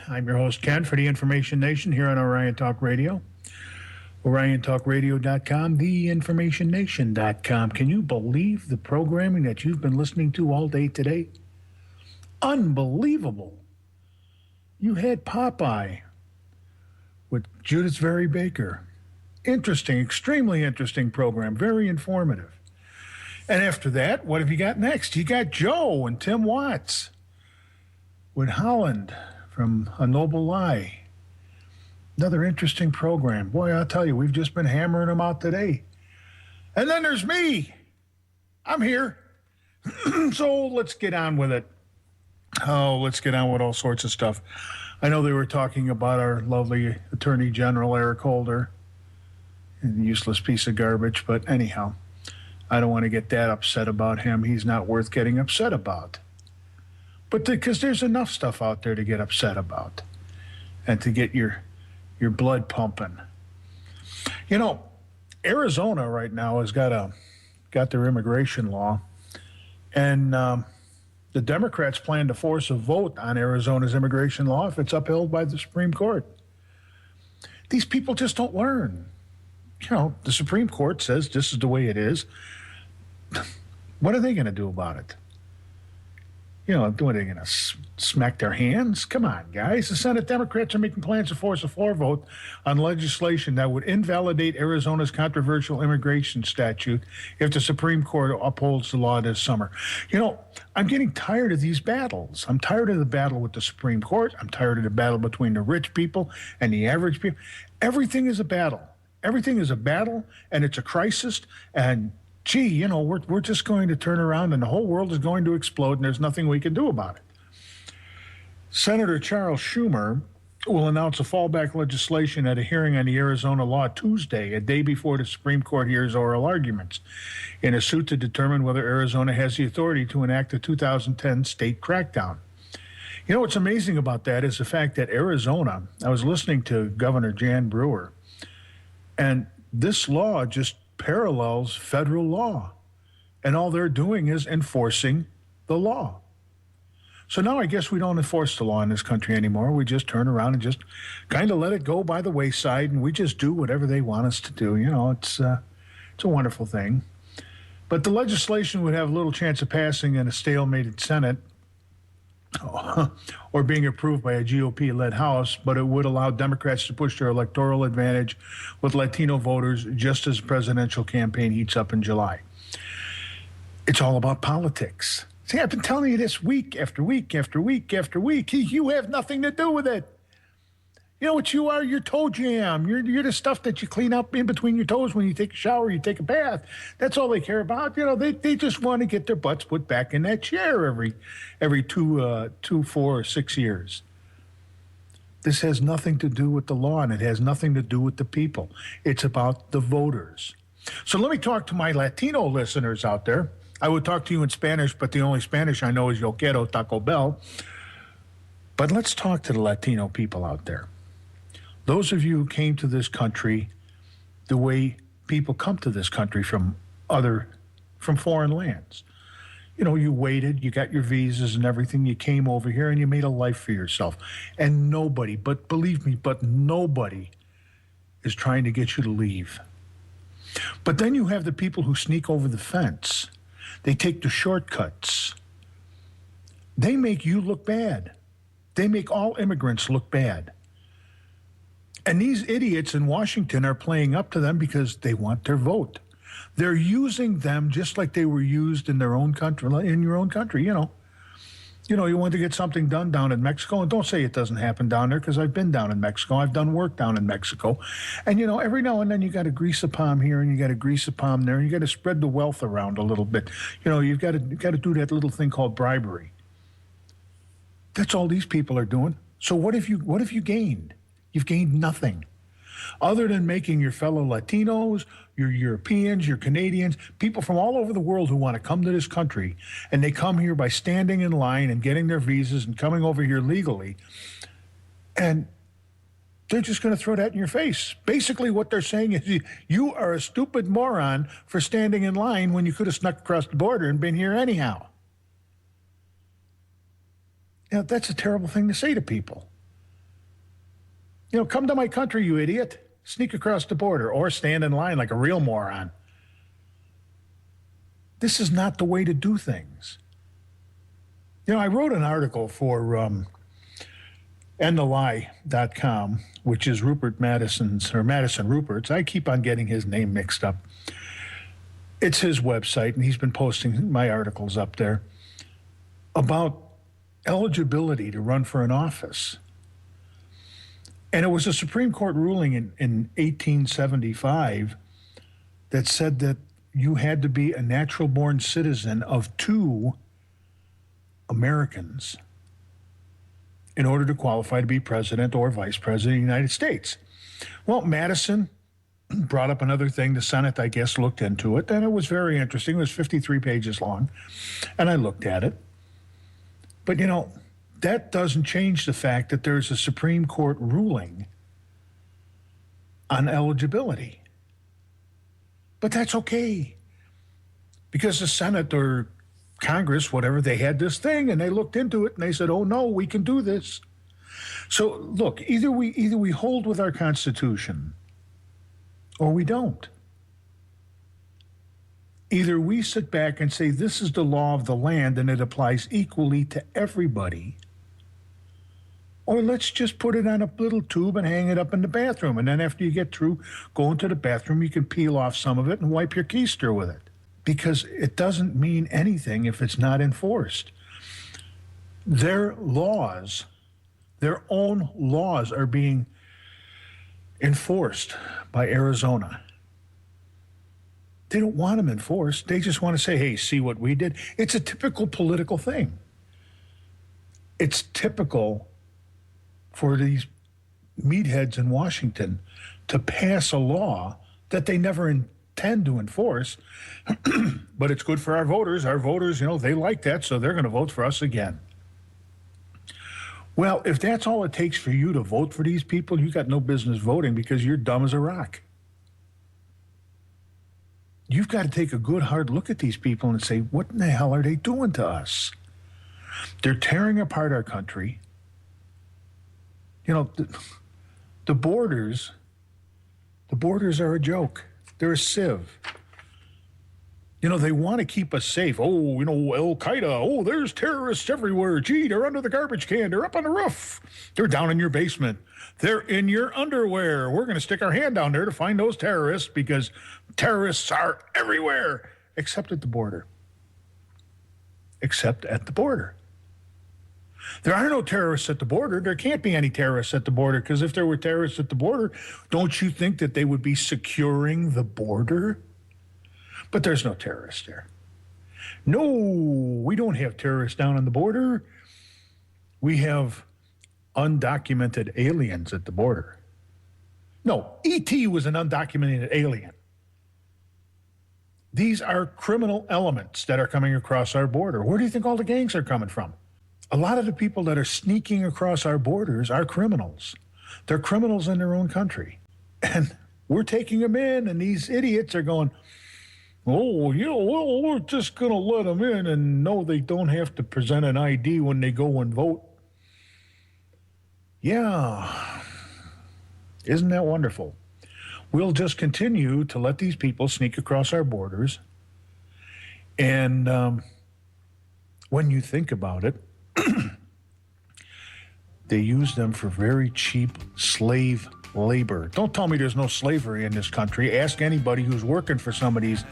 I'm your host, Ken, for the Information Nation here on Orion Talk Radio. OrionTalkRadio.com, TheInformationNation.com. Can you believe the programming that you've been listening to all day today? Unbelievable. You had Popeye with Judith Very Baker. Interesting, extremely interesting program, very informative. And after that, what have you got next? You got Joe and Tim Watts with Holland from A Noble Lie. Another interesting program. Boy, I'll tell you, we've just been hammering them out today. And then there's me. I'm here. So let's get on with it. Let's get on with all sorts of stuff. I know they were talking about our lovely Attorney General, Eric Holder, a useless piece of garbage, but anyhow, I don't want to get that upset about him. He's not worth getting upset about. But because there's enough stuff out there to get upset about and to get your blood pumping. You know, Arizona right now has got their immigration law, and the Democrats plan to force a vote on Arizona's immigration law if it's upheld by the Supreme Court. These people just don't learn. You know, the Supreme Court says this is the way it is. What are they going to do about it? You know, are they going to smack their hands? Come on, guys. The Senate Democrats are making plans to force a floor vote on legislation that would invalidate Arizona's controversial immigration statute if the Supreme Court upholds the law this summer. You know, I'm getting tired of these battles. I'm tired of the battle with the Supreme Court. I'm tired of the battle between the rich people and the average people. Everything is a battle. Everything is a battle, and it's a crisis, and gee, you know, we're just going to turn around and the whole world is going to explode and there's nothing we can do about it. Senator Charles Schumer will announce a fallback legislation at a hearing on the Arizona law Tuesday, a day before the Supreme Court hears oral arguments, in a suit to determine whether Arizona has the authority to enact the 2010 state crackdown. You know, what's amazing about that is the fact that Arizona, I was listening to Governor Jan Brewer, and this law just parallels federal law, and all they're doing is enforcing the law. So now I guess we don't enforce the law in this country anymore. We just turn around and just kind of let it go by the wayside, and we just do whatever they want us to do. You know, it's a wonderful thing. But the legislation would have little chance of passing in a stalemated Senate or being approved by a GOP-led House, but it would allow Democrats to push their electoral advantage with Latino voters just as the presidential campaign heats up in July. It's all about politics. See, I've been telling you this week after week after week after week. You have nothing to do with it. You know what you are? You're toe jam. You're the stuff that you clean up in between your toes when you take a shower, you take a bath. That's all they care about. You know, they just want to get their butts put back in that chair every 2, 4, or 6 years. This has nothing to do with the law, and it has nothing to do with the people. It's about the voters. So let me talk to my Latino listeners out there. I would talk to you in Spanish, but the only Spanish I know is Yo quiero Taco Bell. But let's talk to the Latino people out there. Those of you who came to this country the way people come to this country from foreign lands. You know, you waited, you got your visas and everything, you came over here and you made a life for yourself. And nobody, but believe me, but nobody is trying to get you to leave. But then you have the people who sneak over the fence. They take the shortcuts. They make you look bad. They make all immigrants look bad. And these idiots in Washington are playing up to them because they want their vote. They're using them just like they were used in their own country, in your own country. You know, you want to get something done down in Mexico, and don't say it doesn't happen down there, because I've been down in Mexico. I've done work down in Mexico. And, you know, every now and then you got to grease a palm here and you got to grease a palm there, and you got to spread the wealth around a little bit. You know, you've got to do that little thing called bribery. That's all these people are doing. So what have you gained? You've gained nothing other than making your fellow Latinos, your Europeans, your Canadians, people from all over the world who want to come to this country, and they come here by standing in line and getting their visas and coming over here legally, and they're just going to throw that in your face. Basically what they're saying is you are a stupid moron for standing in line when you could have snuck across the border and been here anyhow. Now, that's a terrible thing to say to people. Come to my country, you idiot. Sneak across the border or stand in line like a real moron. This is not the way to do things. I wrote an article for endthelie.com, which is Rupert Madison's, or Madison Rupert's. I keep on getting his name mixed up. It's his website, and he's been posting my articles up there about eligibility to run for an office. And it was a Supreme Court ruling in 1875 that said that you had to be a natural-born citizen of 2 Americans in order to qualify to be president or vice president of the United States. Well, Madison brought up another thing. The Senate, I guess, looked into it, and it was very interesting. It was 53 pages long, and I looked at it. But, that doesn't change the fact that there's a Supreme Court ruling on eligibility. But that's okay, because the Senate or Congress, whatever, they had this thing, and they looked into it, and they said, oh, no, we can do this. So, look, either we hold with our Constitution or we don't. Either we sit back and say this is the law of the land and it applies equally to everybody, or let's just put it on a little tube and hang it up in the bathroom. And then after you get through going to the bathroom, you can peel off some of it and wipe your keister with it. Because it doesn't mean anything if it's not enforced. Their laws, their own laws, are being enforced by Arizona. They don't want them enforced. They just want to say, hey, see what we did? It's a typical political thing. It's typical for these meatheads in Washington to pass a law that they never intend to enforce, but it's good for our voters. Our voters, they like that, so they're going to vote for us again. Well, if that's all it takes for you to vote for these people, you got no business voting because you're dumb as a rock. You've got to take a good hard look at these people and say, what in the hell are they doing to us? They're tearing apart our country. The borders are a joke. They're a sieve. They want to keep us safe. Oh, Al Qaeda. Oh, there's terrorists everywhere. Gee, they're under the garbage can. They're up on the roof. They're down in your basement. They're in your underwear. We're going to stick our hand down there to find those terrorists because terrorists are everywhere, except at the border. Except at the border. There are no terrorists at the border. There can't be any terrorists at the border, because if there were terrorists at the border, don't you think that they would be securing the border? But there's no terrorists there. No, we don't have terrorists down on the border. We have undocumented aliens at the border. No, E.T. was an undocumented alien. These are criminal elements that are coming across our border. Where do you think all the gangs are coming from? A lot of the people that are sneaking across our borders are criminals. They're criminals in their own country. And we're taking them in, and these idiots are going, oh, well, we're just going to let them in, and no, they don't have to present an ID when they go and vote. Yeah. Isn't that wonderful? We'll just continue to let these people sneak across our borders. And when you think about it, they use them for very cheap slave labor. Don't tell me there's no slavery in this country. Ask anybody who's working for some of these